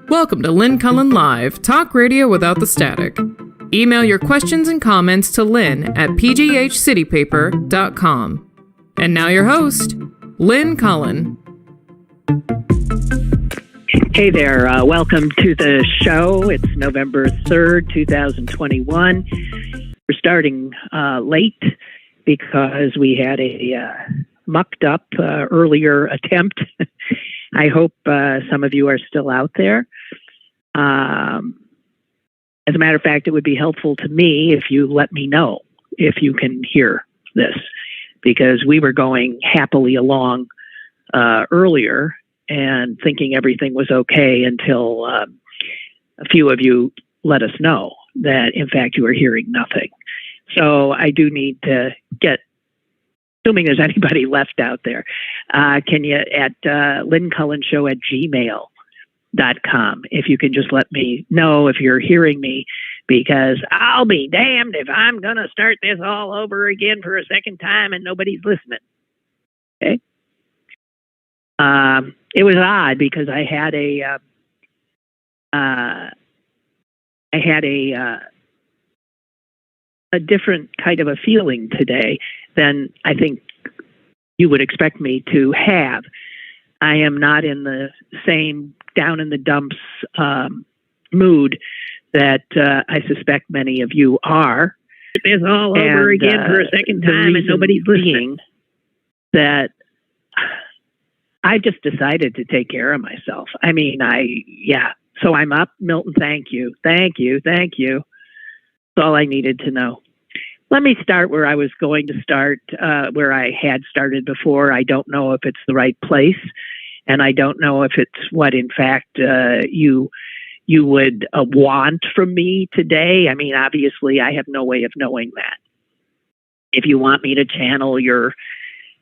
Welcome to Lynn Cullen Live, talk radio without the static. Email your questions and comments to Lynn at pghcitypaper.com. And now your host, Lynn Cullen. Hey there, welcome to the show. It's November 3rd, 2021. We're starting late because we had a mucked up earlier attempt. I hope some of you are still out there. As a matter of fact, it would be helpful to me if you let me know if you can hear this, because we were going happily along earlier and thinking everything was okay until a few of you let us know that, in fact, you were hearing nothing. So I do need to get, assuming there's anybody left out there, can you at lynncullenshow@gmail.com, if you can just let me know if you're hearing me, because I'll be damned if I'm going to start this all over again for a second time and nobody's listening. Okay? It was odd because I had a different kind of a feeling today than I think you would expect me to have. I am not in the same down in the dumps mood that I suspect many of you are. It's all over again for a second time and nobody's listening. That I just decided to take care of myself. I mean, so I'm up. Milton, thank you. That's all I needed to know. Let me start where I was going to start, where I had started before. I don't know if it's the right place, and I don't know if it's what, in fact, you would want from me today. I mean, obviously, I have no way of knowing that. If you want me to channel your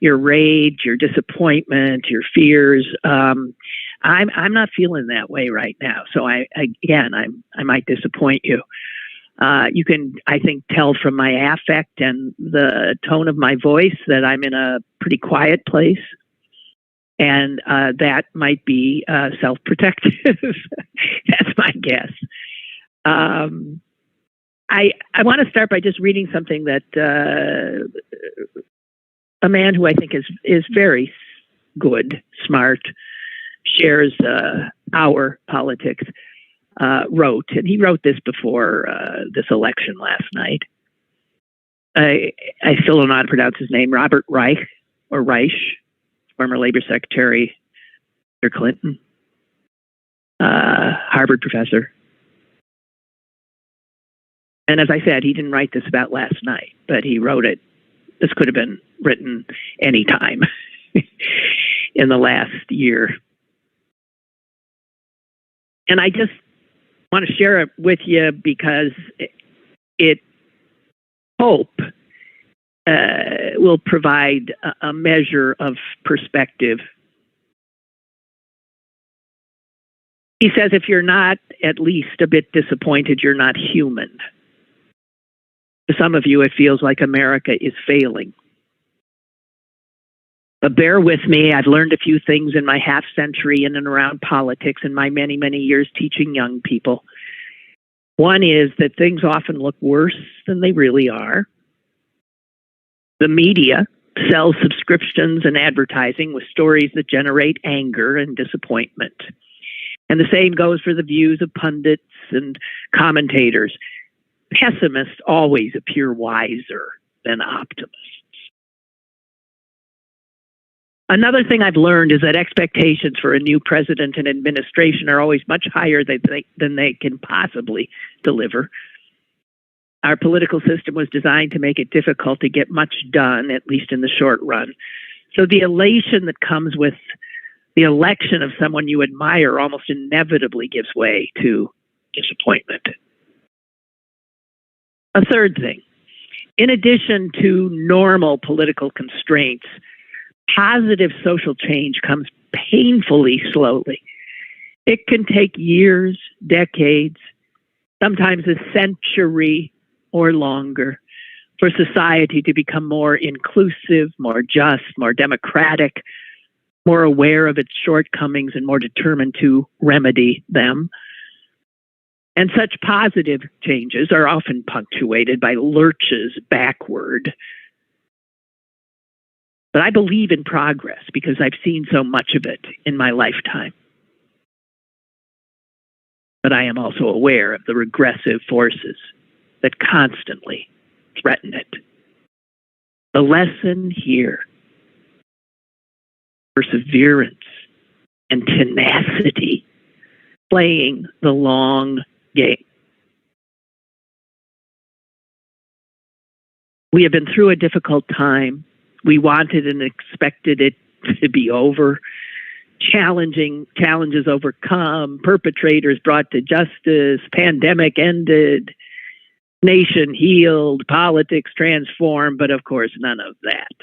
rage, your disappointment, your fears, I'm not feeling that way right now. So I might disappoint you. You can, I think, tell from my affect and the tone of my voice that I'm in a pretty quiet place. And that might be self-protective. That's my guess. I want to start by just reading something that a man who I think is very good, smart, shares our politics, wrote, and he wrote this before this election last night. I still don't know how to pronounce his name. Robert Reich, former Labor Secretary under Clinton, Harvard professor. And as I said, he didn't write this about last night, but he wrote it. This could have been written any time in the last year. And I just want to share it with you because it hope will provide a measure of perspective. He says, if you're not at least a bit disappointed, you're not human. To some of you, it feels like America is failing. But bear with me. I've learned a few things in my half century in and around politics in my many, many years teaching young people. One is that things often look worse than they really are. The media sells subscriptions and advertising with stories that generate anger and disappointment. And the same goes for the views of pundits and commentators. Pessimists always appear wiser than optimists. Another thing I've learned is that expectations for a new president and administration are always much higher than they can possibly deliver. Our political system was designed to make it difficult to get much done, at least in the short run. So the elation that comes with the election of someone you admire almost inevitably gives way to disappointment. A third thing, in addition to normal political constraints, positive social change comes painfully slowly. It can take years, decades, sometimes a century or longer for society to become more inclusive, more just, more democratic, more aware of its shortcomings and more determined to remedy them. And such positive changes are often punctuated by lurches backward. But I believe in progress because I've seen so much of it in my lifetime. But I am also aware of the regressive forces that constantly threaten it. The lesson here: perseverance and tenacity, playing the long game. We have been through a difficult time. We wanted and expected it to be over. Challenges overcome, perpetrators brought to justice, pandemic ended, nation healed, politics transformed, but of course, none of that.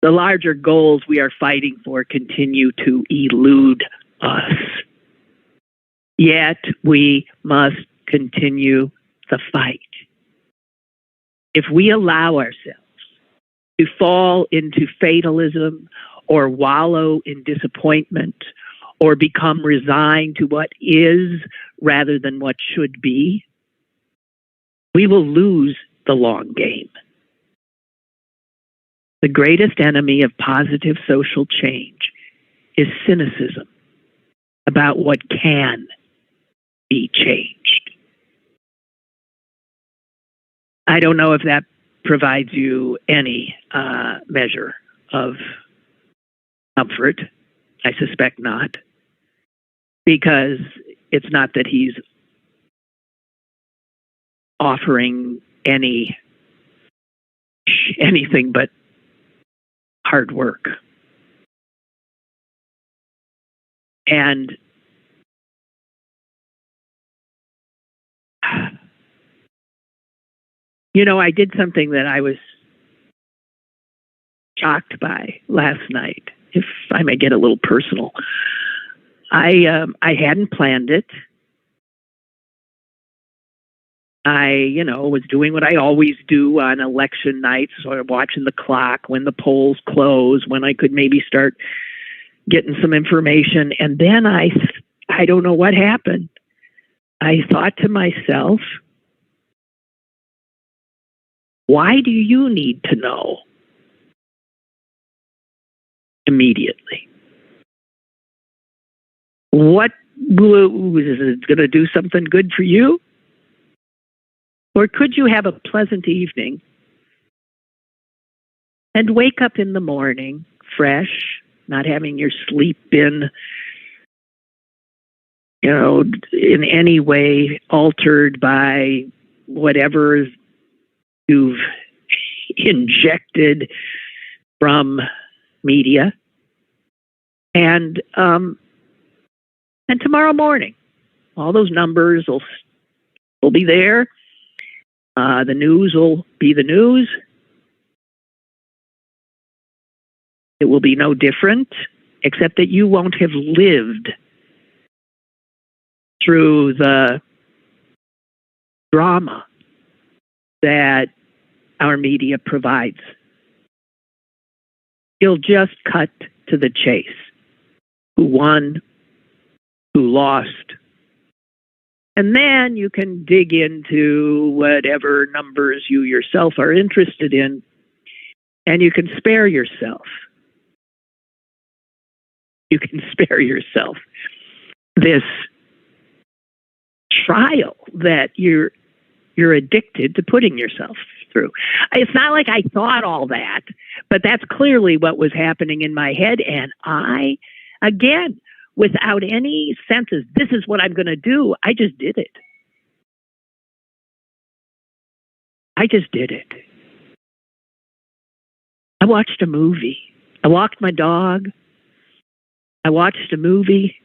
The larger goals we are fighting for continue to elude us. Yet we must continue the fight. If we allow ourselves to fall into fatalism or wallow in disappointment or become resigned to what is rather than what should be, we will lose the long game. The greatest enemy of positive social change is cynicism about what can be changed. I don't know if that provides you any measure of comfort. I suspect not, because it's not that he's offering anything but hard work. And you know, I did something that I was shocked by last night, if I may get a little personal. I hadn't planned it. I, was doing what I always do on election nights, sort of watching the clock when the polls close, when I could maybe start getting some information. And then I don't know what happened. I thought to myself, why do you need to know immediately? What is it going to do something good for you? Or could you have a pleasant evening and wake up in the morning fresh, not having your sleep been, in any way altered by whatever you've injected from media, and tomorrow morning, all those numbers will be there. The news will be the news. It will be no different, except that you won't have lived through the drama that our media provides. You'll just cut to the chase. Who won? Who lost? And then you can dig into whatever numbers you yourself are interested in, and you can spare yourself. You can spare yourself this trial that you're addicted to putting yourself through. It's not like I thought all that, but that's clearly what was happening in my head. And I, again, without any senses, this is what I'm going to do, I just did it. I just did it. I watched a movie. I walked my dog. I watched a movie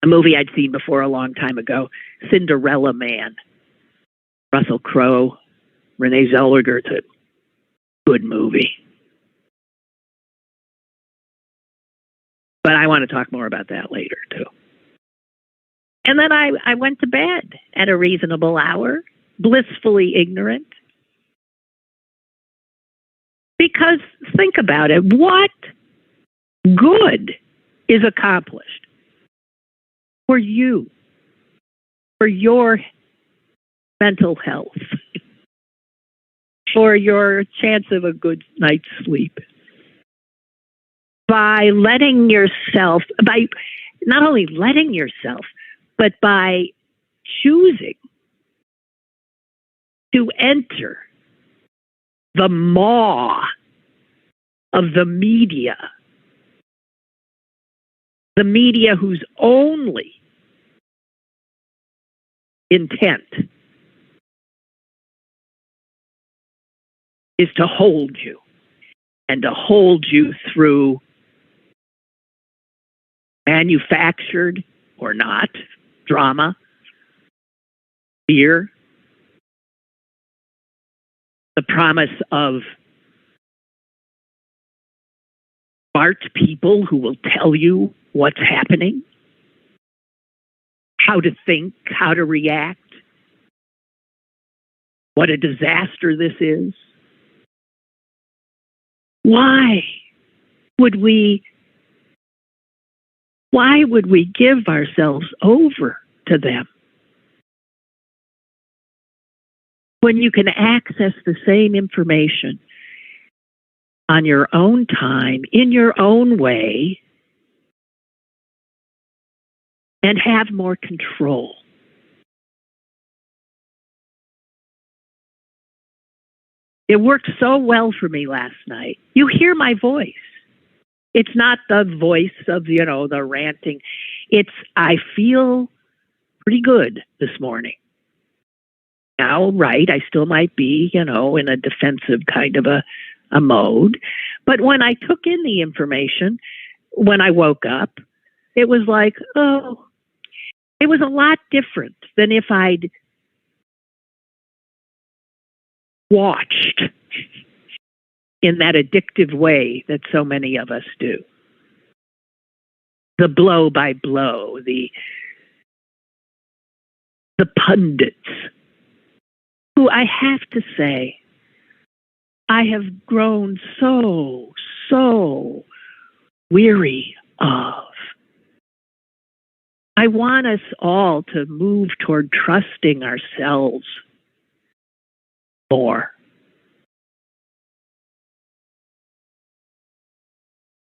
I'd seen before a long time ago, Cinderella Man. Russell Crowe, Renee Zellweger. It's a good movie. But I want to talk more about that later, too. And then I went to bed at a reasonable hour, blissfully ignorant. Because think about it. What good is accomplished for you, for your mental health, for your chance of a good night's sleep, by letting yourself, by not only letting yourself, but by choosing to enter the maw of the media whose only intent is to hold you, and to hold you through manufactured or not drama, fear, the promise of smart people who will tell you what's happening, how to think, how to react, what a disaster this is. Why would we give ourselves over to them when you can access the same information on your own time, in your own way, and have more control? It worked so well for me last night. You hear my voice. It's not the voice of, the ranting. I feel pretty good this morning. Now, right, I still might be, in a defensive kind of a mode. But when I took in the information, when I woke up, it was like, it was a lot different than if I'd watched in that addictive way that so many of us do. The blow by blow, the pundits, who I have to say, I have grown so weary of. I want us all to move toward trusting ourselves more.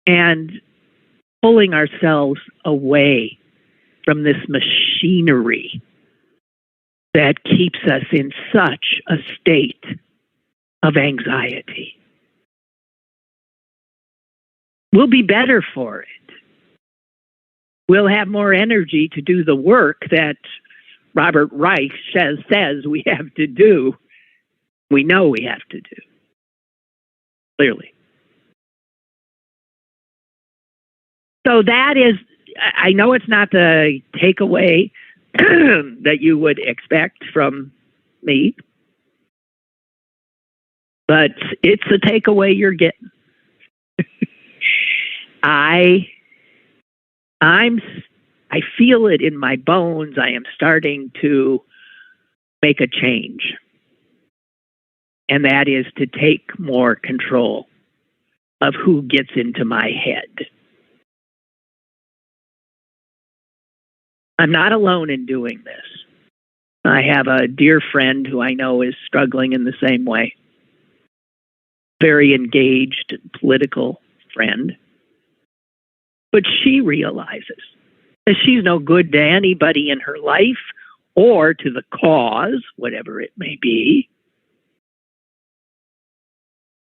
And pulling ourselves away from this machinery that keeps us in such a state of anxiety. We'll be better for it. We'll have more energy to do the work that Robert Reich says we have to do. We know we have to do. Clearly. So that is, I know it's not the takeaway that you would expect from me, but it's the takeaway you're getting. I feel it in my bones. I am starting to make a change. And that is to take more control of who gets into my head. I'm not alone in doing this. I have a dear friend who I know is struggling in the same way. Very engaged political friend. But she realizes that she's no good to anybody in her life or to the cause, whatever it may be,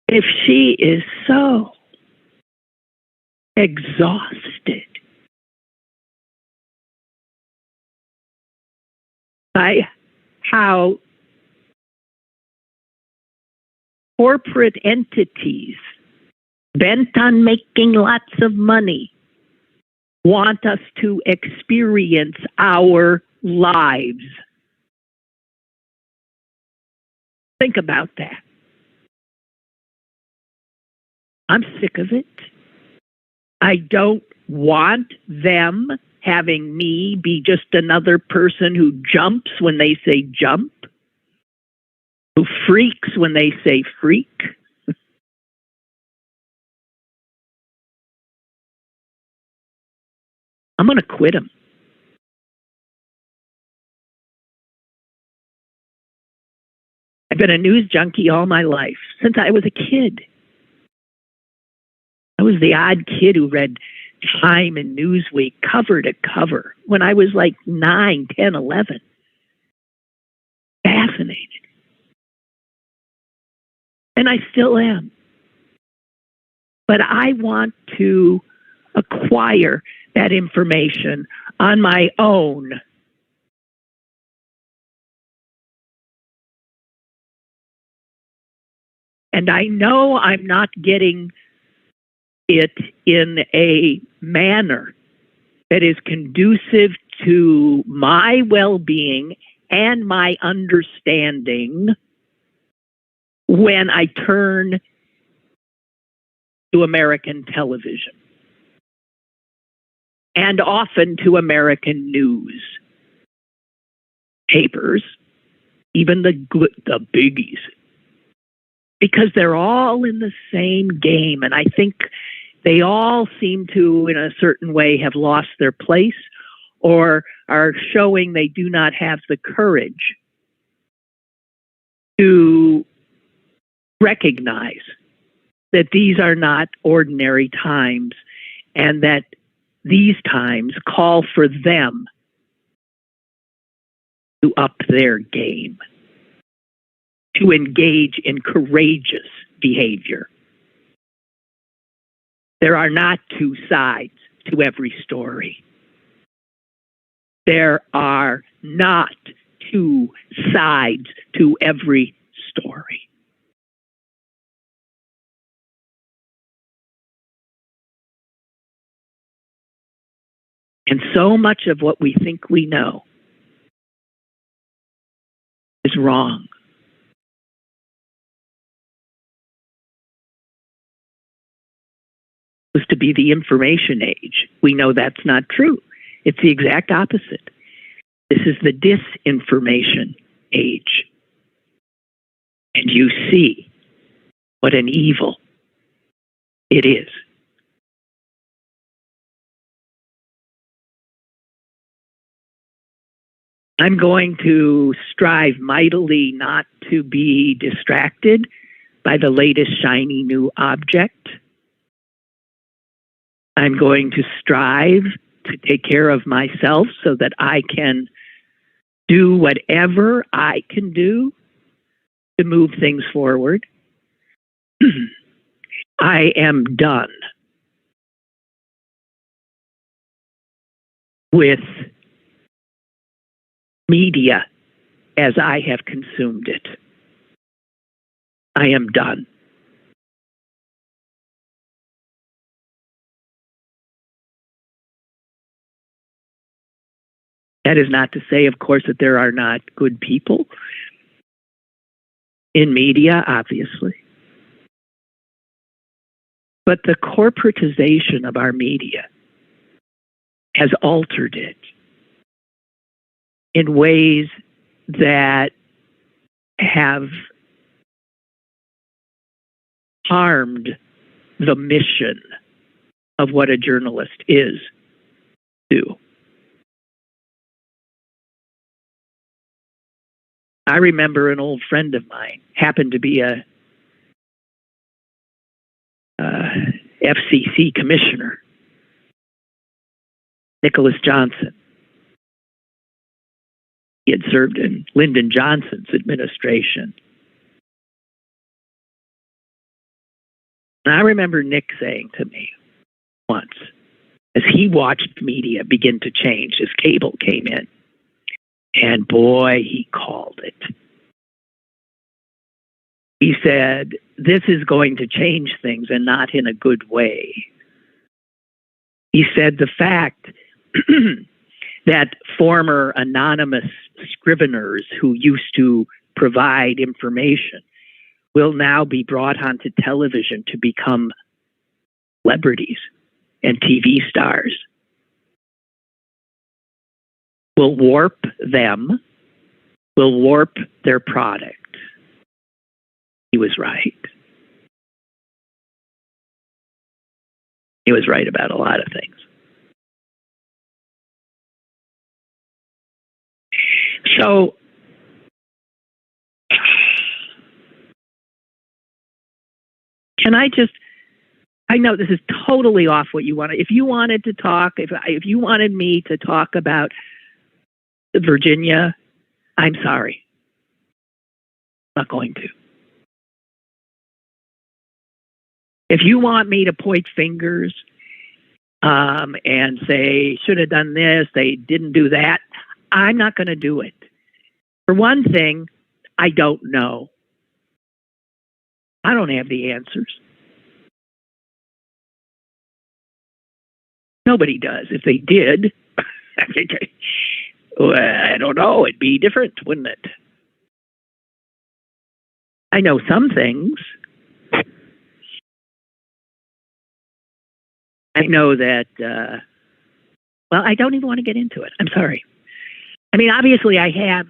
if she is so exhausted by how corporate entities bent on making lots of money want us to experience our lives. Think about that. I'm sick of it. I don't want them having me be just another person who jumps when they say jump, who freaks when they say freak. I'm going to quit them. I've been a news junkie all my life, since I was a kid. I was the odd kid who read Time and Newsweek cover to cover when I was like 9, 10, 11. Fascinated. And I still am. But I want to acquire that information on my own. And I know I'm not getting it in a manner that is conducive to my well-being and my understanding when I turn to American television and often to American news papers, even the biggies, because they're all in the same game. And I think they all seem to, in a certain way, have lost their place or are showing they do not have the courage to recognize that these are not ordinary times and that these times call for them to up their game, to engage in courageous behavior. There are not two sides to every story. There are not two sides to every story. And so much of what we think we know is wrong. Was to be the information age. We know that's not true. It's the exact opposite. This is the disinformation age. And you see what an evil it is. I'm going to strive mightily not to be distracted by the latest shiny new object. I'm going to strive to take care of myself so that I can do whatever I can do to move things forward. I am done with media as I have consumed it. I am done. That is not to say, of course, that there are not good people in media, obviously. But the corporatization of our media has altered it in ways that have harmed the mission of what a journalist is to. I remember an old friend of mine happened to be a FCC commissioner, Nicholas Johnson. He had served in Lyndon Johnson's administration. And I remember Nick saying to me once, as he watched media begin to change, as cable came in, and boy, he called it. He said, this is going to change things and not in a good way. He said the fact that former anonymous scriveners who used to provide information will now be brought onto television to become celebrities and TV stars will warp them, will warp their product. He was right. He was right about a lot of things. So can I know this is totally off what you wanted. If you wanted to talk, if you wanted me to talk about Virginia, I'm sorry. I'm not going to. If you want me to point fingers and say, should have done this, they didn't do that, I'm not going to do it. For one thing, I don't know. I don't have the answers. Nobody does. If they did, I don't know, it'd be different, wouldn't it? I know some things. I know that, well, I don't even want to get into it. I'm sorry. I mean, obviously I have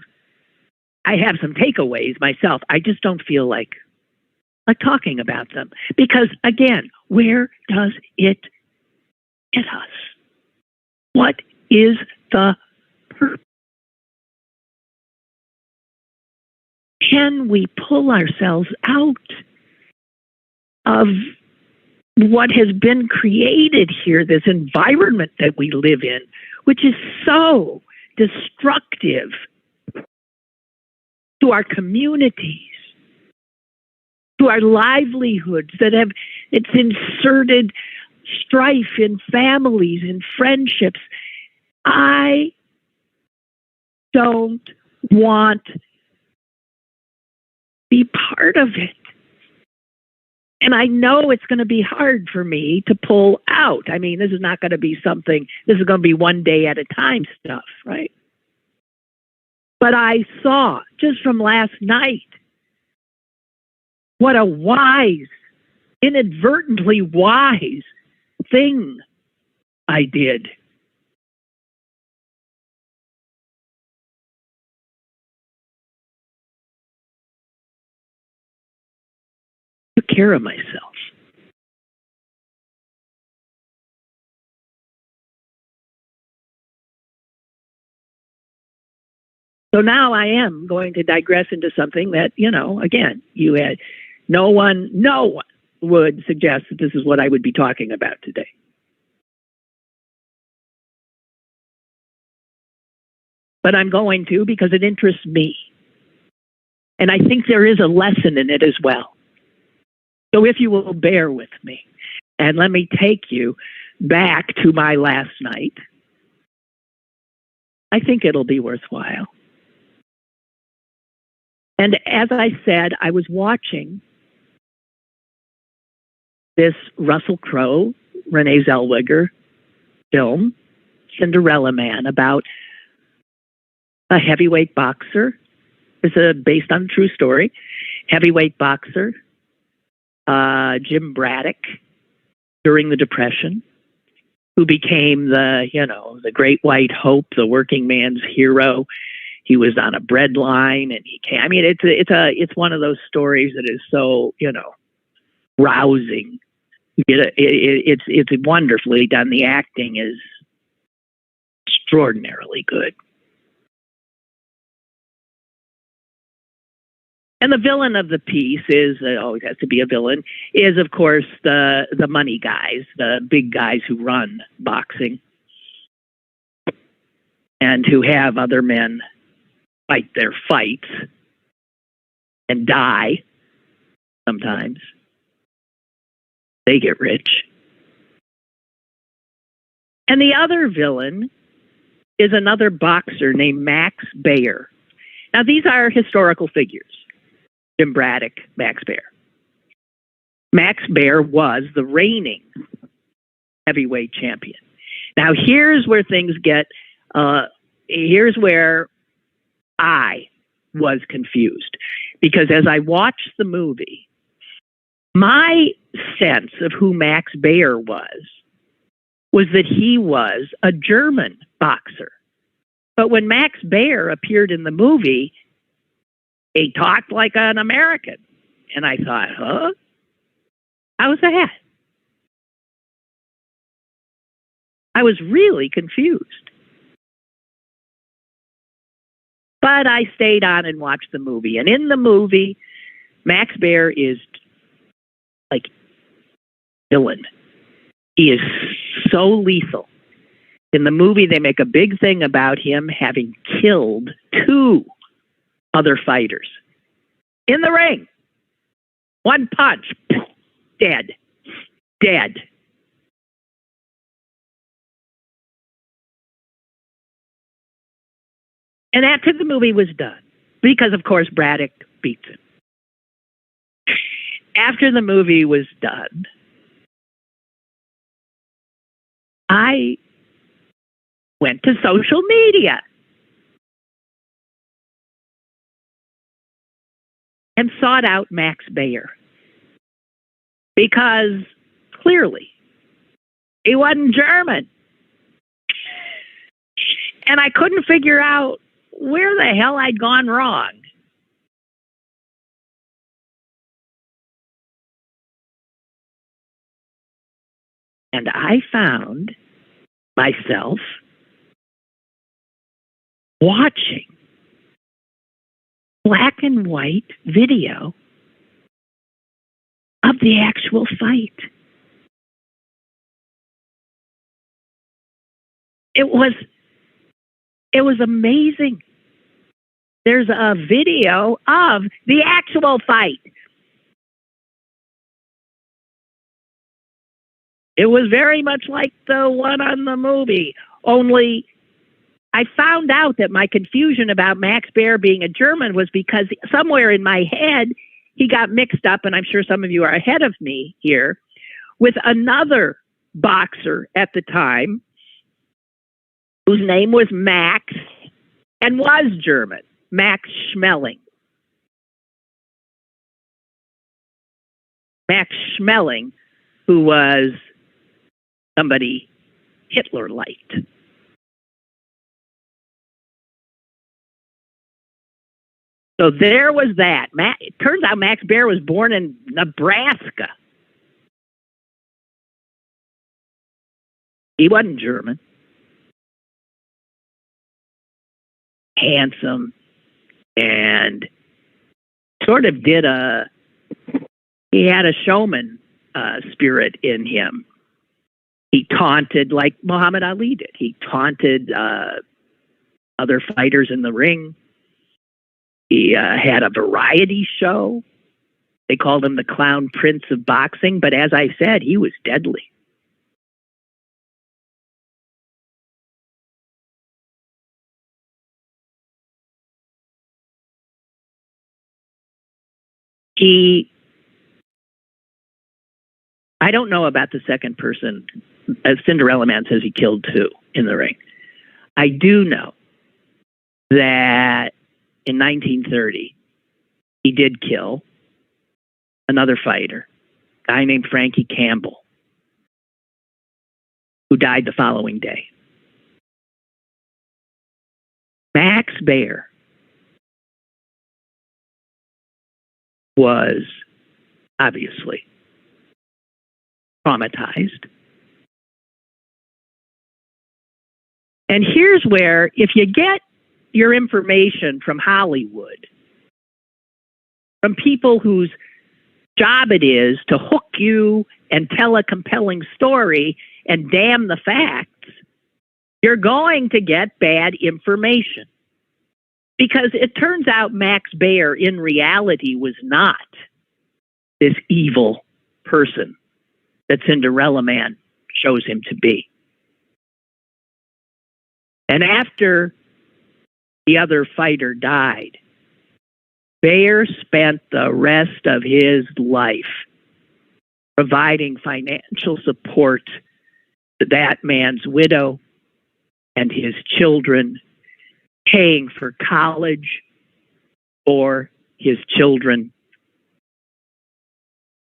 some takeaways myself. I just don't feel like talking about them. Because again, where does it get us? What is the purpose? Can we pull ourselves out of what has been created here, this environment that we live in, which is so destructive to our communities, to our livelihoods, it's inserted strife in families and friendships. I don't want to be part of it. And I know it's going to be hard for me to pull out. I mean, this is not going to be something, this is going to be one day at a time stuff, right? But I saw just from last night what a wise, inadvertently wise thing I did. Took care of myself. So now I am going to digress into something that, again, you had no one would suggest that this is what I would be talking about today. But I'm going to because it interests me. And I think there is a lesson in it as well. So if you will bear with me, and let me take you back to my last night, I think it'll be worthwhile. And as I said, I was watching this Russell Crowe, Renee Zellweger film, Cinderella Man, about a heavyweight boxer. It's based on a true story. Heavyweight boxer, Jim Braddock, during the Depression, who became the great white hope, the working man's hero. He was on a bread line, and he came. I mean, it's one of those stories that is so rousing. It's wonderfully done. The acting is extraordinarily good. And the villain of the piece is, always has to be a villain, is of course the money guys, the big guys who run boxing and who have other men fight their fights and die sometimes. They get rich. And the other villain is another boxer named Max Baer. Now, these are historical figures. Jim Braddock, Max Baer. Max Baer was the reigning heavyweight champion. Now, here's where things get, here's where I was confused. Because as I watched the movie, my sense of who Max Baer was that he was a German boxer. But when Max Baer appeared in the movie, he talked like an American. And I thought, huh? How's that? I was really confused. But I stayed on and watched the movie. And in the movie, Max Baer is like villain. He is so lethal. In the movie, they make a big thing about him having killed 2 other fighters in the ring. One punch, dead. Dead. And after the movie was done, because of course Braddock beats him. After the movie was done, I went to social media and sought out Max Baer because clearly he wasn't German. And I couldn't figure out where the hell I'd gone wrong. And I found myself watching black and white video of the actual fight. It was amazing. There's a video of the actual fight. It was very much like the one on the movie, only I found out that my confusion about Max Baer being a German was because somewhere in my head, he got mixed up, and I'm sure some of you are ahead of me here, with another boxer at the time whose name was Max and was German, Max Schmeling. Max Schmeling, who was somebody Hitler liked. So there was that. It turns out Max Baer was born in Nebraska. He wasn't German. Handsome, and sort of he had a showman spirit in him. He taunted like Muhammad Ali did. He taunted other fighters in the ring. He had a variety show. They called him the Clown Prince of Boxing, but as I said, he was deadly. I don't know about the second person. Cinderella Man says he killed 2 in the ring. I do know that in 1930, he did kill another fighter, a guy named Frankie Campbell, who died the following day. Max Baer was obviously traumatized. And here's where, if you get your information from Hollywood, from people whose job it is to hook you and tell a compelling story and damn the facts, you're going to get bad information. Because it turns out Max Baer in reality was not this evil person that Cinderella Man shows him to be. And after the other fighter died, Baer spent the rest of his life providing financial support to that man's widow and his children, paying for college for his children.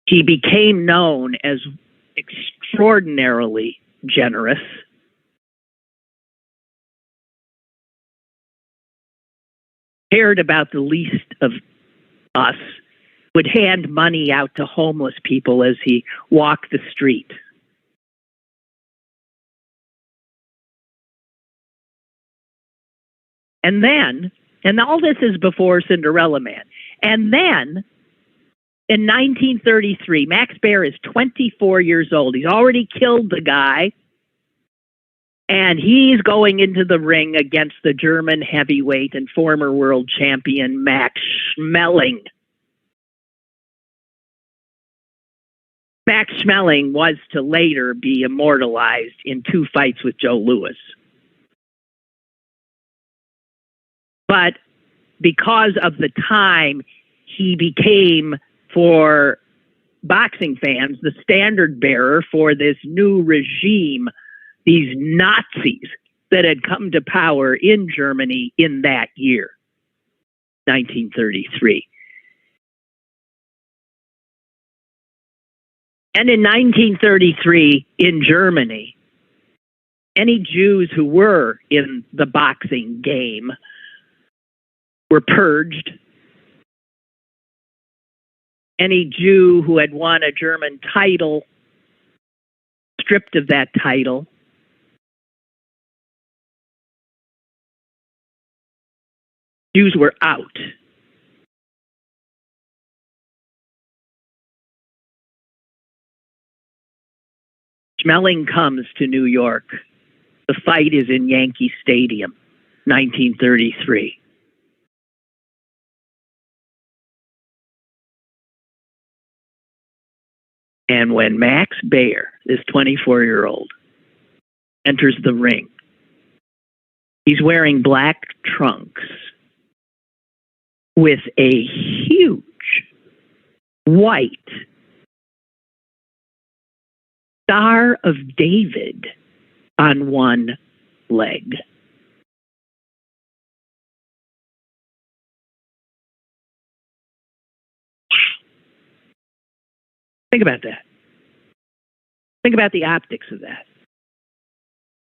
He became known as extraordinarily generous. Cared about the least of us, would hand money out to homeless people as he walked the street. And then, And all this is before Cinderella Man. And then in 1933, Max Baer is 24 years old. He's already killed the guy. And he's going into the ring against the German heavyweight and former world champion Max Schmeling. Max Schmeling was to later be immortalized in 2 fights with Joe Louis. But because of the time, he became, for boxing fans, the standard bearer for this new regime, these Nazis that had come to power in Germany in that year, 1933. And in 1933, in Germany, any Jews who were in the boxing game were purged. Any Jew who had won a German title, stripped of that title. Jews were out. Schmeling comes to New York. The fight is in Yankee Stadium, 1933. And when Max Baer, this 24-year-old, enters the ring, he's wearing black trunks with a huge white Star of David on one leg. Think about that. Think about the optics of that.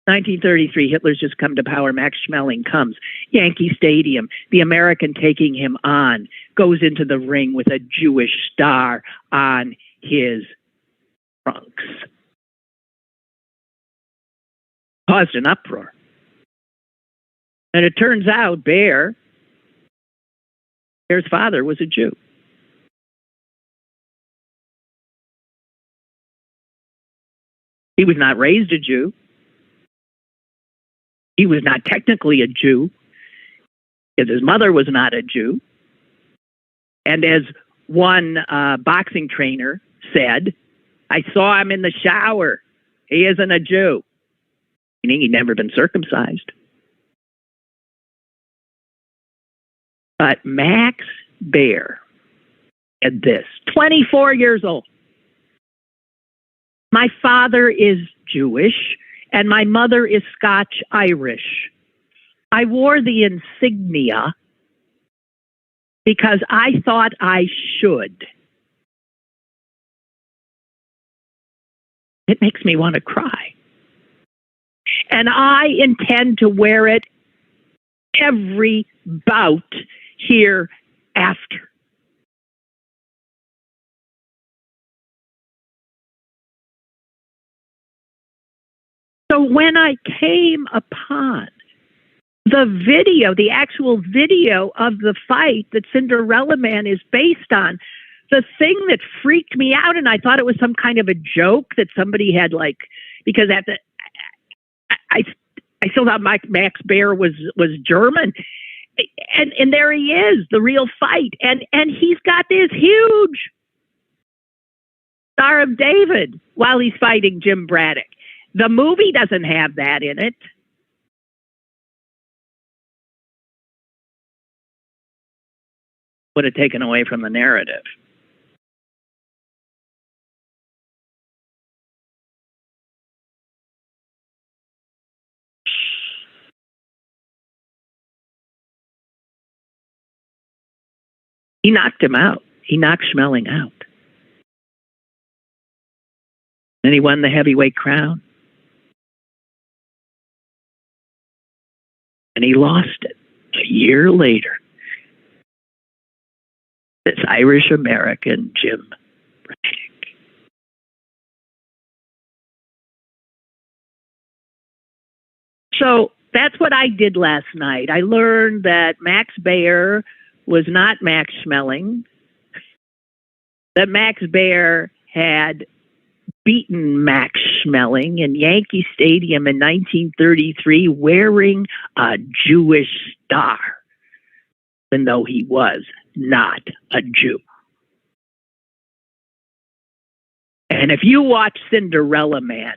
1933, Hitler's just come to power. Max Schmeling comes. Yankee Stadium, the American taking him on, goes into the ring with a Jewish star on his trunks. Caused an uproar. And it turns out Baer's father was a Jew. He was not raised a Jew. He was not technically a Jew, because his mother was not a Jew. And as one boxing trainer said, I saw him in the shower. He isn't a Jew. Meaning he'd never been circumcised. But Max Baer said this, 24 years old. My father is Jewish and my mother is Scotch-Irish. I wore the insignia because I thought I should. It makes me want to cry. And I intend to wear it every bout hereafter. So when I came upon the video, the actual video of the fight that Cinderella Man is based on, the thing that freaked me out, and I thought it was some kind of a joke that somebody had, like, because at the I still thought Max Baer was German, and there he is, the real fight, and he's got this huge Star of David while he's fighting Jim Braddock. The movie doesn't have that in it. Would have taken away from the narrative. He knocked him out. He knocked Schmeling out. Then he won the heavyweight crown. And he lost it a year later. This Irish-American Jim Braddock. So That's what I did last night. I learned that Max Baer was not Max Schmeling, that Max Baer had beaten Max Schmeling in Yankee Stadium in 1933 wearing a Jewish star, even though he was not a Jew. And if you watch Cinderella Man,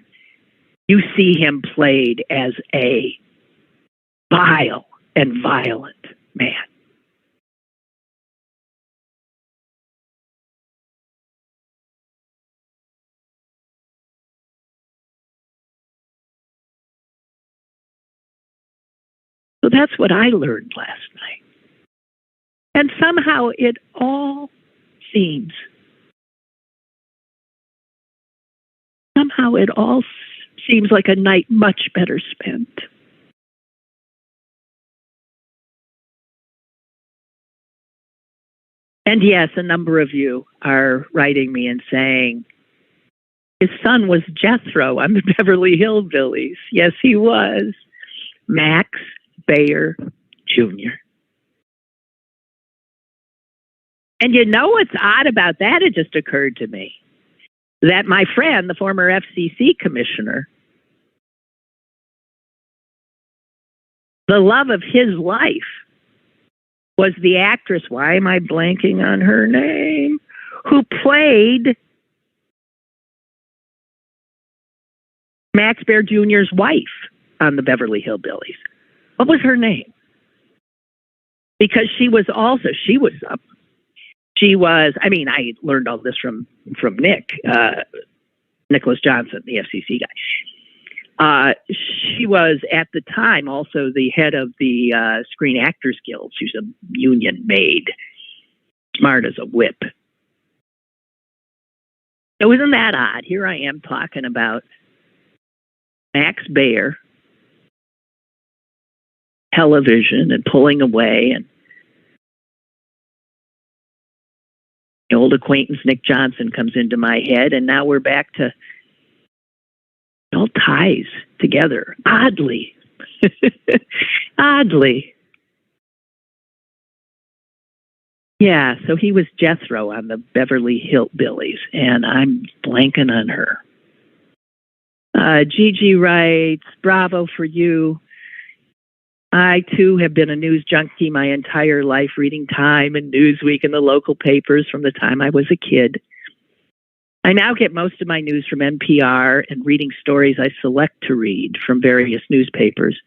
you see him played as a vile and violent man. So that's what I learned last night. And somehow it all seems, like a night much better spent. And yes, a number of you are writing me and saying, his son was Jethro on the Beverly Hillbillies. Yes, he was. Max Baer Jr. And you know what's odd about that? It just occurred to me that my friend, the former FCC commissioner, the love of his life was the actress, why am I blanking on her name, who played Max Baer Jr.'s wife on the Beverly Hillbillies. What was her name? Because she was, I learned all this from Nicholas Johnson, the FCC guy. She was at the time also the head of the Screen Actors Guild. She was a union maid, smart as a whip. So isn't that odd? Here I am talking about Max Baer, television, and pulling away, and the old acquaintance Nick Johnson comes into my head, and now we're back to all ties together. Oddly. Oddly. Yeah, so he was Jethro on the Beverly Hillbillies, and I'm blanking on her. Gigi writes, bravo for you. I, too, have been a news junkie my entire life, reading Time and Newsweek and the local papers from the time I was a kid. I now get most of my news from NPR and reading stories I select to read from various newspapers.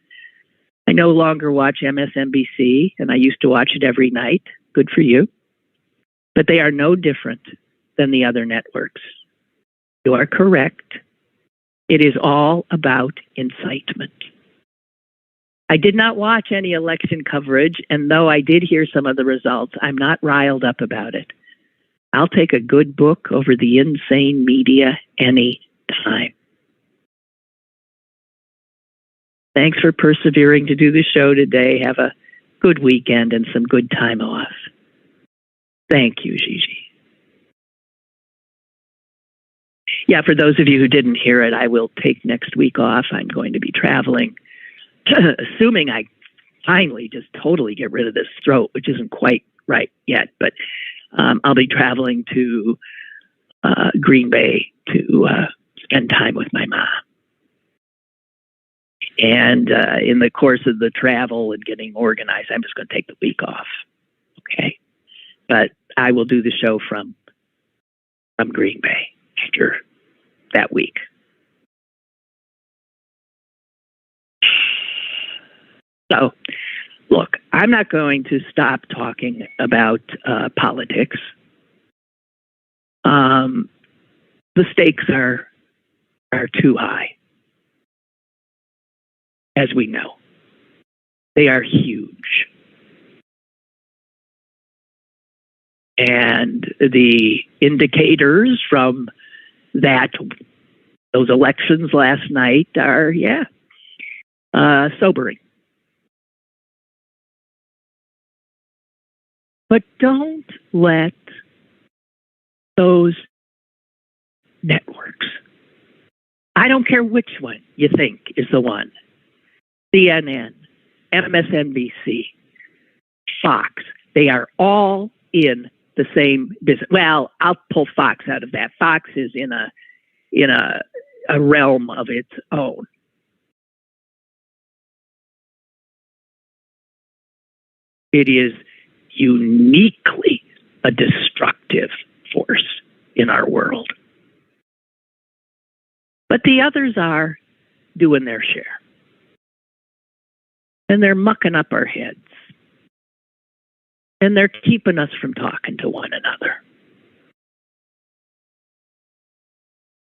I no longer watch MSNBC, and I used to watch it every night. Good for you. But they are no different than the other networks. You are correct. It is all about incitement. I did not watch any election coverage, and though I did hear some of the results, I'm not riled up about it. I'll take a good book over the insane media any time. Thanks for persevering to do the show today. Have a good weekend and some good time off. Thank you, Gigi. Yeah, for those of you who didn't hear it, I will take next week off. I'm going to be traveling, assuming I finally just totally get rid of this throat, which isn't quite right yet, but I'll be traveling to Green Bay to spend time with my mom. And in the course of the travel and getting organized, I'm just going to take the week off. Okay. But I will do the show from Green Bay after that week. So, look, I'm not going to stop talking about politics. The stakes are too high, as we know. They are huge. And the indicators from those elections last night are, sobering. But don't let those networks, I don't care which one you think is the one, CNN, MSNBC, Fox. They are all in the same business. Well, I'll pull Fox out of that. Fox is in a realm of its own. It is uniquely a destructive force in our world. But the others are doing their share. And they're mucking up our heads. And they're keeping us from talking to one another.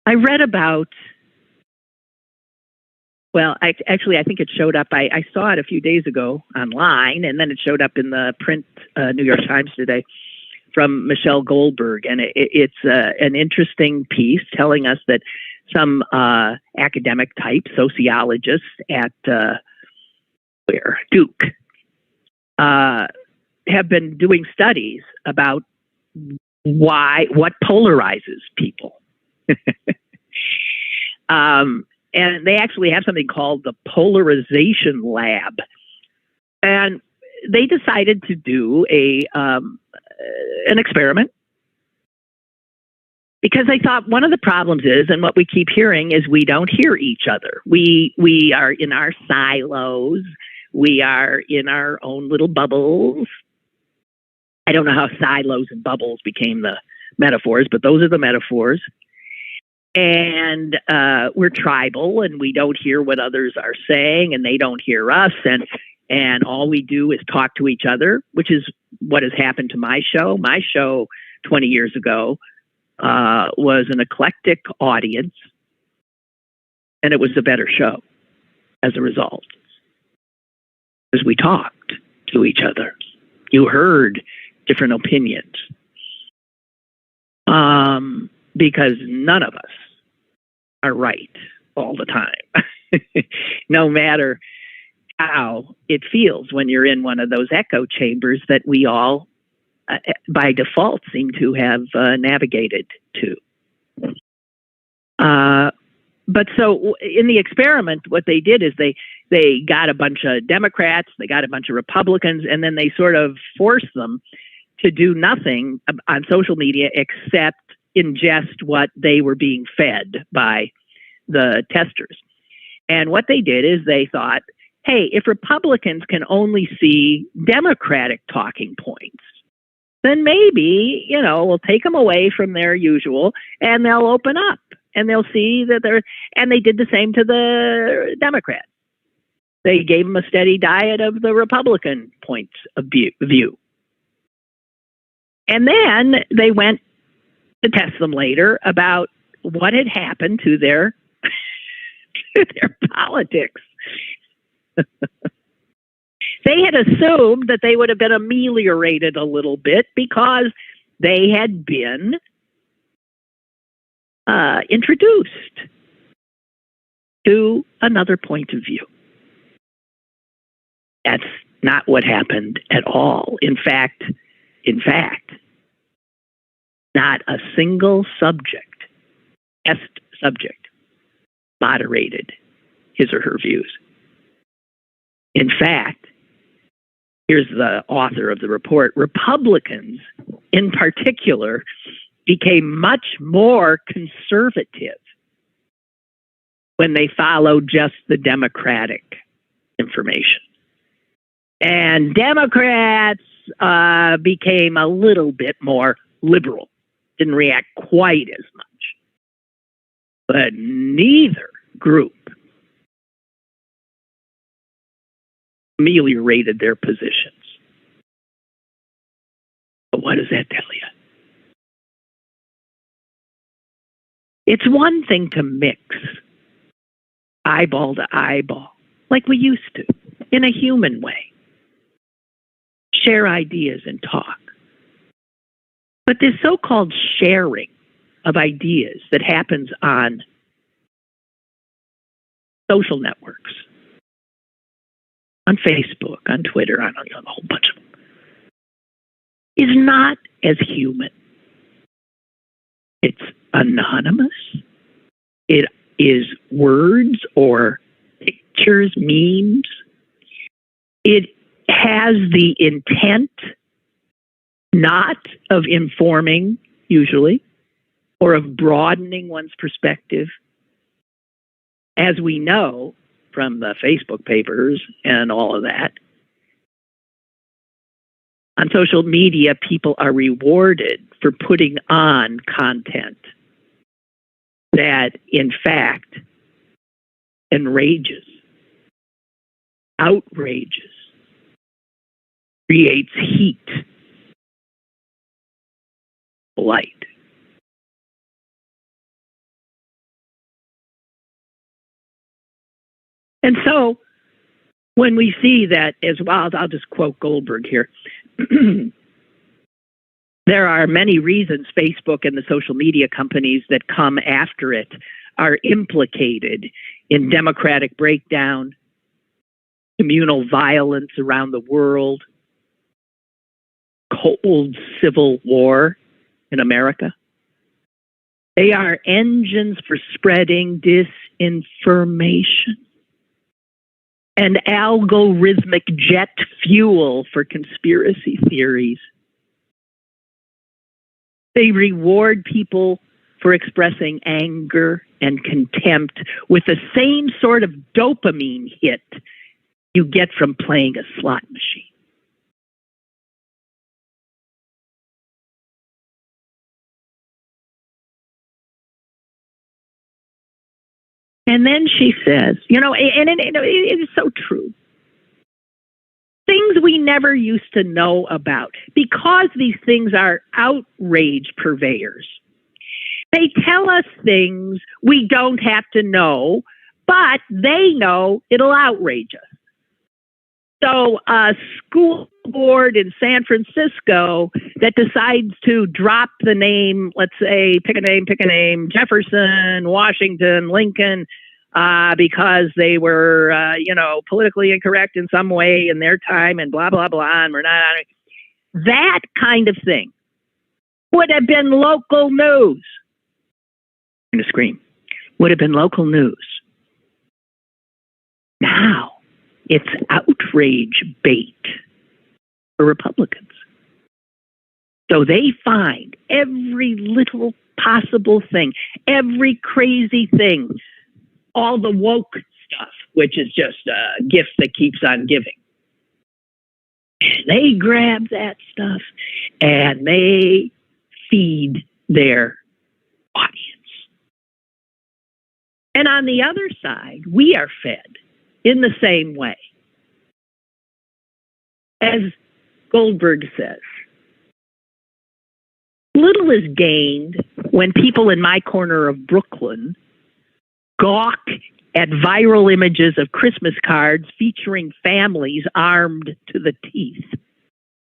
I read about, well, I think it showed up. I saw it a few days ago online, and then it showed up in the print New York Times today from Michelle Goldberg. And it's an interesting piece telling us that some academic type sociologists at Duke have been doing studies about what polarizes people. And they actually have something called the Polarization Lab. And they decided to do an experiment because they thought one of the problems is, and what we keep hearing is, we don't hear each other. We are in our silos. We are in our own little bubbles. I don't know how silos and bubbles became the metaphors, but those are the metaphors. And we're tribal, and we don't hear what others are saying, and they don't hear us. And all we do is talk to each other, which is what has happened to my show. My show 20 years ago was an eclectic audience, and it was a better show as a result, because we talked to each other. You heard different opinions, because none of us are right all the time, no matter how it feels when you're in one of those echo chambers that we all, by default, seem to have navigated to. But so in the experiment, what they did is they got a bunch of Democrats, they got a bunch of Republicans, and then they sort of forced them to do nothing on social media except ingest what they were being fed by the testers. And what they did is they thought, hey, if Republicans can only see Democratic talking points, then maybe, we'll take them away from their usual and they'll open up and they'll see that and they did the same to the Democrats. They gave them a steady diet of the Republican points of view. And then they went to test them later about what had happened to their politics. They had assumed that they would have been ameliorated a little bit because they had been introduced to another point of view. That's not what happened at all. In fact, not a single test subject, moderated his or her views. In fact, here's the author of the report, Republicans in particular became much more conservative when they followed just the Democratic information. And Democrats became a little bit more liberal, didn't react quite as much. But neither group ameliorated their positions. But what does that tell you? It's one thing to mix eyeball to eyeball, like we used to, in a human way. Share ideas and talk. But this so-called sharing of ideas that happens on social networks, on Facebook, on Twitter, on a whole bunch of them, is not as human. It's anonymous. It is words or pictures pictures, memes. It has the intent not of informing, usually, or of broadening one's perspective. As we know from the Facebook papers and all of that, on social media, people are rewarded for putting on content that, in fact, enrages, outrages, creates heat, light. And so when we see that as well, I'll just quote Goldberg here. There are many reasons Facebook and the social media companies that come after it are implicated in democratic breakdown, communal violence around the world, cold civil war in America. They are engines for spreading disinformation and algorithmic jet fuel for conspiracy theories. They reward people for expressing anger and contempt with the same sort of dopamine hit you get from playing a slot machine. And then she says, it is so true. Things we never used to know about, because these things are outrage purveyors. They tell us things we don't have to know, but they know it'll outrage us. So a school board in San Francisco that decides to drop the name, let's say, pick a name, Jefferson, Washington, Lincoln, because they were, politically incorrect in some way in their time and blah, blah, blah, and we're not. That kind of thing would have been local news. I'm going to scream. Would have been local news. Now, it's outrage bait for Republicans. So they find every little possible thing, every crazy thing, all the woke stuff, which is just a gift that keeps on giving. And they grab that stuff and they feed their audience. And on the other side, we are fed in the same way. As Goldberg says, little is gained when people in my corner of Brooklyn gawk at viral images of Christmas cards featuring families armed to the teeth.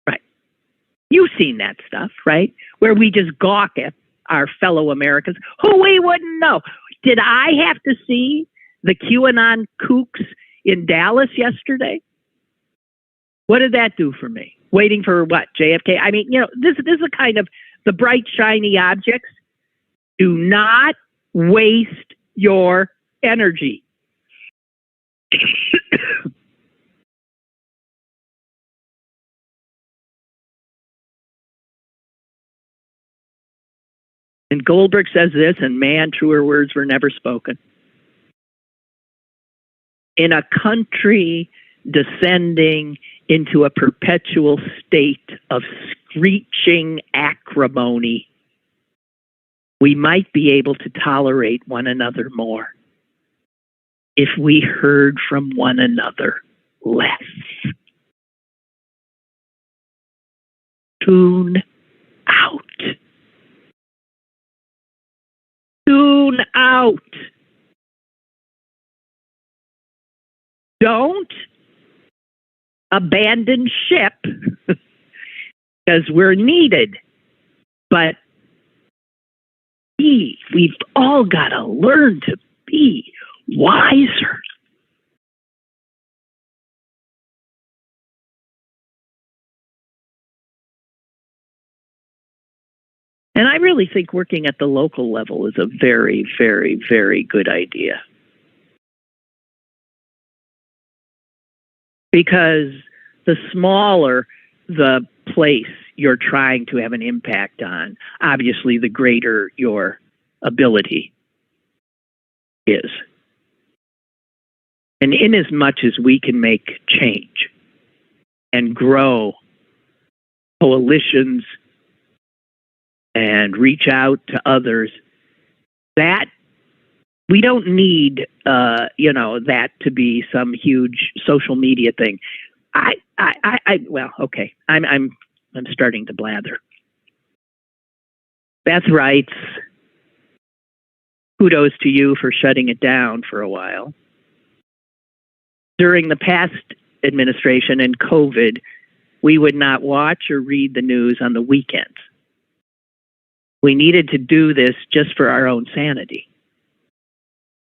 Right. You've seen that stuff, right? Where we just gawk at our fellow Americans who we wouldn't know. Did I have to see the QAnon kooks in Dallas yesterday? What did that do for me? Waiting for what? JFK? I mean, this is a kind of the bright, shiny objects. Do not waste your energy. And Goldberg says this, and man, truer words were never spoken. In a country descending into a perpetual state of screeching acrimony, we might be able to tolerate one another more if we heard from one another less. Tune out. Tune out. Don't abandon ship because we're needed. But we've all got to learn to be wiser. And I really think working at the local level is a very, very, very good idea. because the smaller the place you're trying to have an impact on, obviously the greater your ability is. And in as much as we can make change and grow coalitions and reach out to others, that we don't need, that to be some huge social media thing. Well, okay. I'm starting to blather. Beth writes, kudos to you for shutting it down for a while. During the past administration and COVID, we would not watch or read the news on the weekends. We needed to do this just for our own sanity.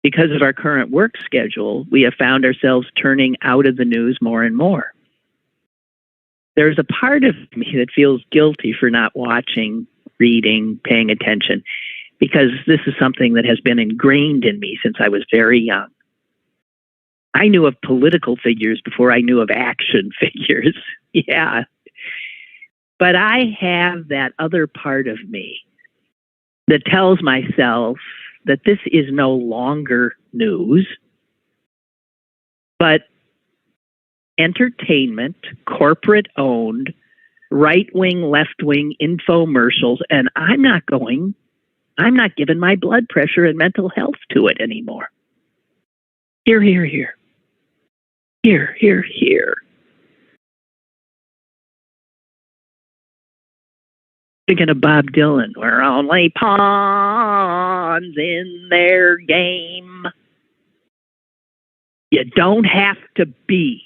Because of our current work schedule, we have found ourselves turning out of the news more and more. There's a part of me that feels guilty for not watching, reading, paying attention, because this is something that has been ingrained in me since I was very young. I knew of political figures before I knew of action figures. Yeah. But I have that other part of me that tells myself that this is no longer news, but entertainment, corporate owned, right-wing, left-wing infomercials, and I'm not giving my blood pressure and mental health to it anymore. Here, here, here. Here, here, here. Thinking of Bob Dylan, we're only pawns in their game. You don't have to be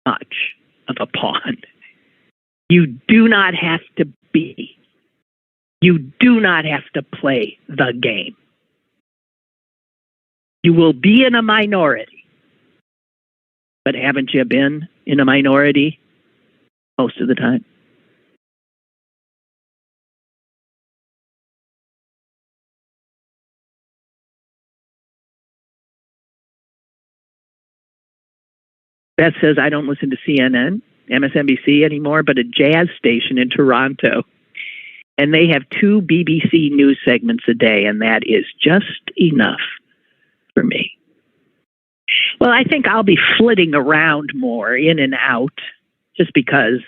much of a pawn. You do not have to be. You do not have to play the game. You will be in a minority. But haven't you been in a minority most of the time? Beth says, I don't listen to CNN, MSNBC anymore, but a jazz station in Toronto. And they have 2 BBC news segments a day, and that is just enough for me. Well, I think I'll be flitting around more in and out just because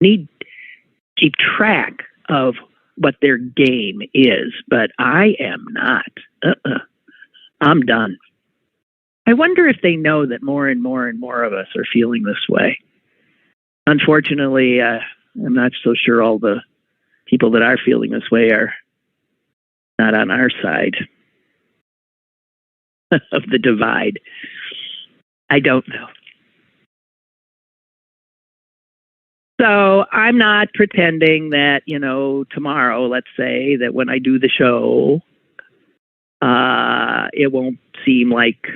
I need to keep track of what their game is, but I am not. I'm done. I wonder if they know that more and more and more of us are feeling this way. Unfortunately, I'm not so sure all the people that are feeling this way are not on our side of the divide. I don't know. So I'm not pretending that, tomorrow, let's say, that when I do the show, it won't seem like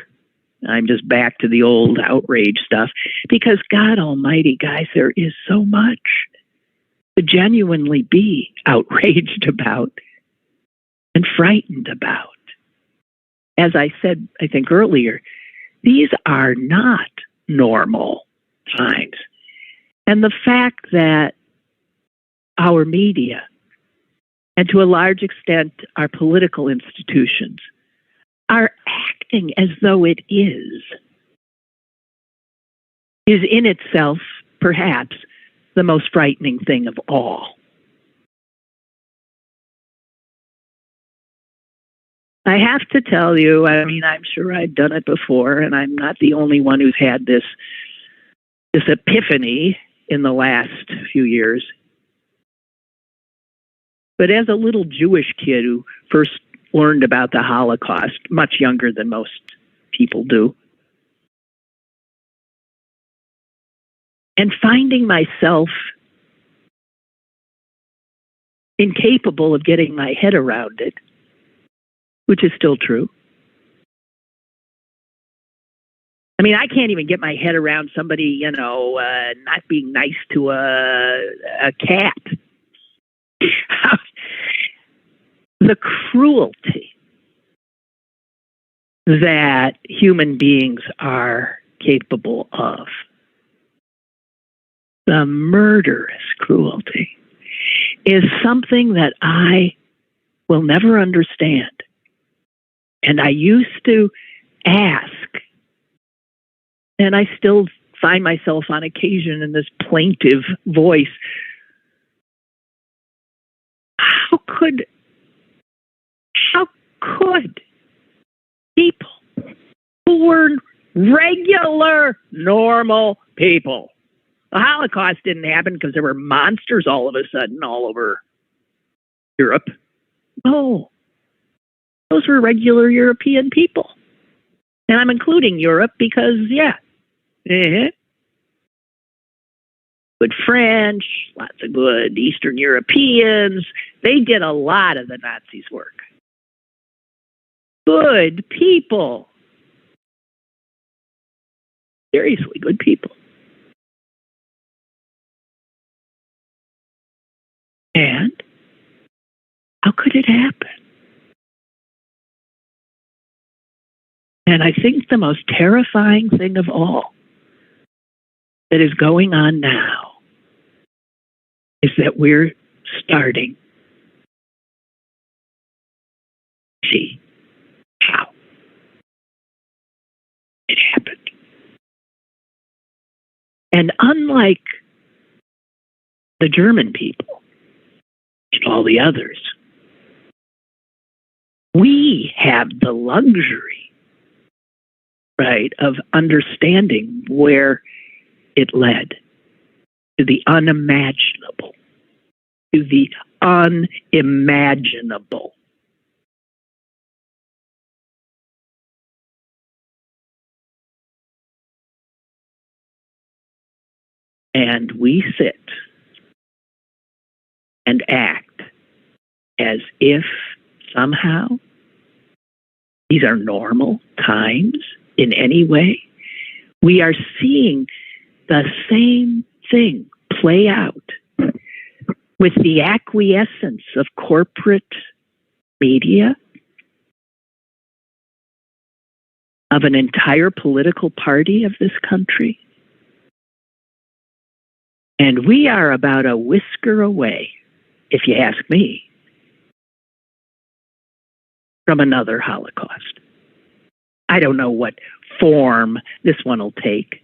I'm just back to the old outrage stuff. Because God almighty, guys, there is so much to genuinely be outraged about and frightened about. As I said, I think earlier, these are not normal times. And the fact that our media, and to a large extent our political institutions, are acting as though it is in itself perhaps the most frightening thing of all. I have to tell you, I'm sure I've done it before, and I'm not the only one who's had this epiphany in the last few years. But as a little Jewish kid who first learned about the Holocaust, much younger than most people do, and finding myself incapable of getting my head around it, which is still true. I can't even get my head around somebody, not being nice to a cat. The cruelty that human beings are capable of. The murderous cruelty is something that I will never understand. And I used to ask, and I still find myself on occasion in this plaintive voice, how could people who were regular, normal people, the Holocaust didn't happen because there were monsters all of a sudden all over Europe. No, those were regular European people. And I'm including Europe because, good French, lots of good Eastern Europeans. They did a lot of the Nazis' work. Good people. Seriously, good people. And how could it happen? And I think the most terrifying thing of all that is going on now is that we're starting to see how it happened. And unlike the German people and all the others, we have the luxury, right, of understanding where it led to the unimaginable, to the unimaginable. And we sit and act as if somehow these are normal times in any way. We are seeing the same thing play out with the acquiescence of corporate media, of an entire political party of this country. And we are about a whisker away, if you ask me, from another Holocaust. I don't know what form this one will take.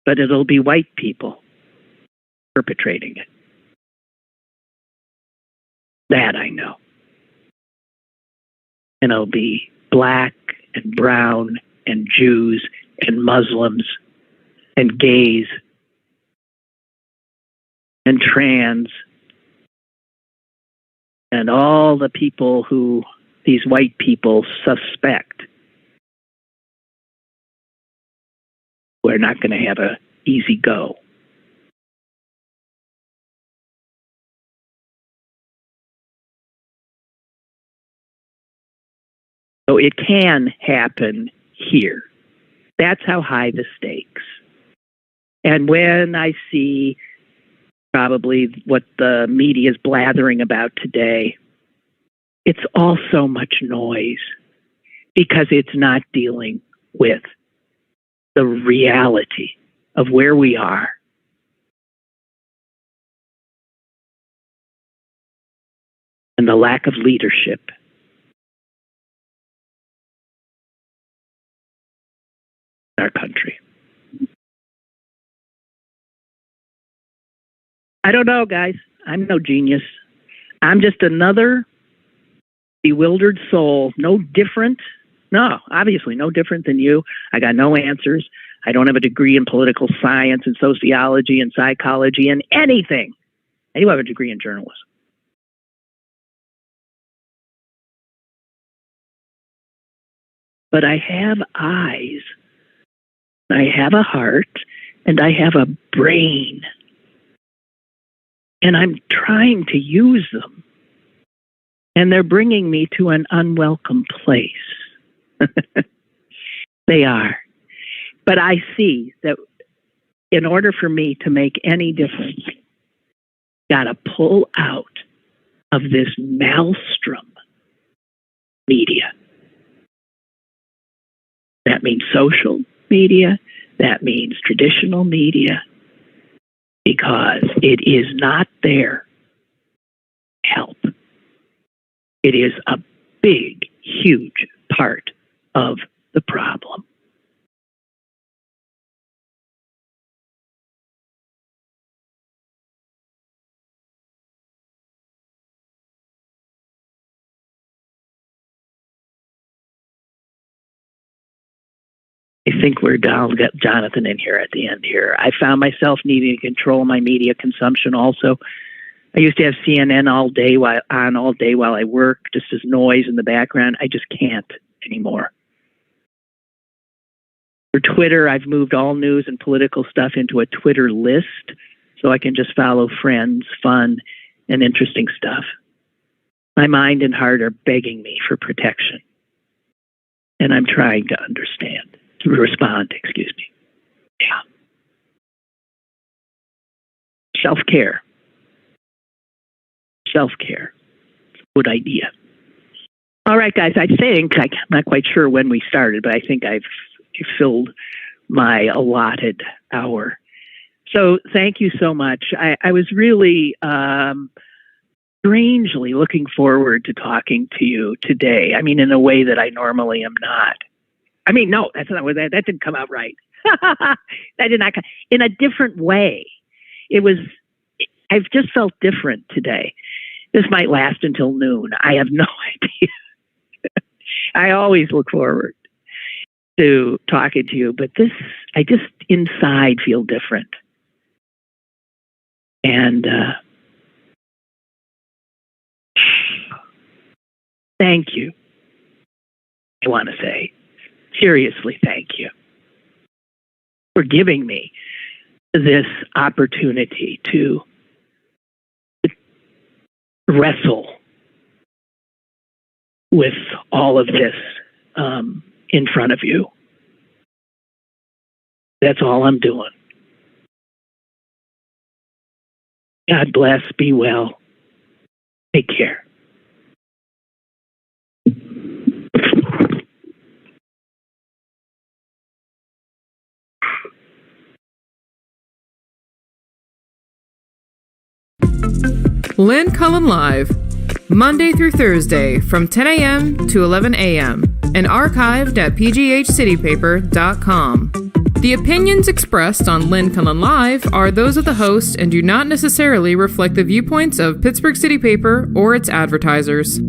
But it'll be white people perpetrating it. That I know. And it'll be black and brown and Jews and Muslims and gays and trans and all the people who these white people suspect we're not going to have an easy go. So it can happen here. That's how high the stakes. And when I see probably what the media is blathering about today, it's all so much noise because it's not dealing with the reality of where we are. And the lack of leadership. In our country. I don't know, guys. I'm no genius. I'm just another bewildered soul. No different. No, obviously no different than you. I got no answers. I don't have a degree in political science and sociology and psychology and anything. I do have a degree in journalism. But I have eyes. I have a heart and I have a brain. And I'm trying to use them. And they're bringing me to an unwelcome place. They are. But I see that in order for me to make any difference, got to pull out of this maelstrom media. That means social media. That means traditional media. Because it is not there to help. It is a big, huge part of the problem. I think I'll get Jonathan in here at the end here. I found myself needing to control my media consumption also. I used to have CNN all day while I work, just as noise in the background. I just can't anymore. For Twitter, I've moved all news and political stuff into a Twitter list so I can just follow friends, fun, and interesting stuff. My mind and heart are begging me for protection. And I'm trying to respond. Yeah. Self-care. It's a good idea. All right, guys, I'm not quite sure when we started, but I think I've filled my allotted hour. So thank you so much. I was really strangely looking forward to talking to you today. I mean, in a way that I normally am not. I mean, no, that's not that didn't come out right. That did not come in a different way. I've just felt different today. This might last until noon. I have no idea. I always look forward to talking to you, but I just inside feel different. And thank you. I want to say, seriously, thank you for giving me this opportunity to wrestle with all of this in front of you. That's all I'm doing. God bless. Be well. Take care. Lynn Cullen Live, Monday through Thursday from 10 a.m. to 11 a.m. and archived at pghcitypaper.com. The opinions expressed on Lynn Cullen Live are those of the host and do not necessarily reflect the viewpoints of Pittsburgh City Paper or its advertisers.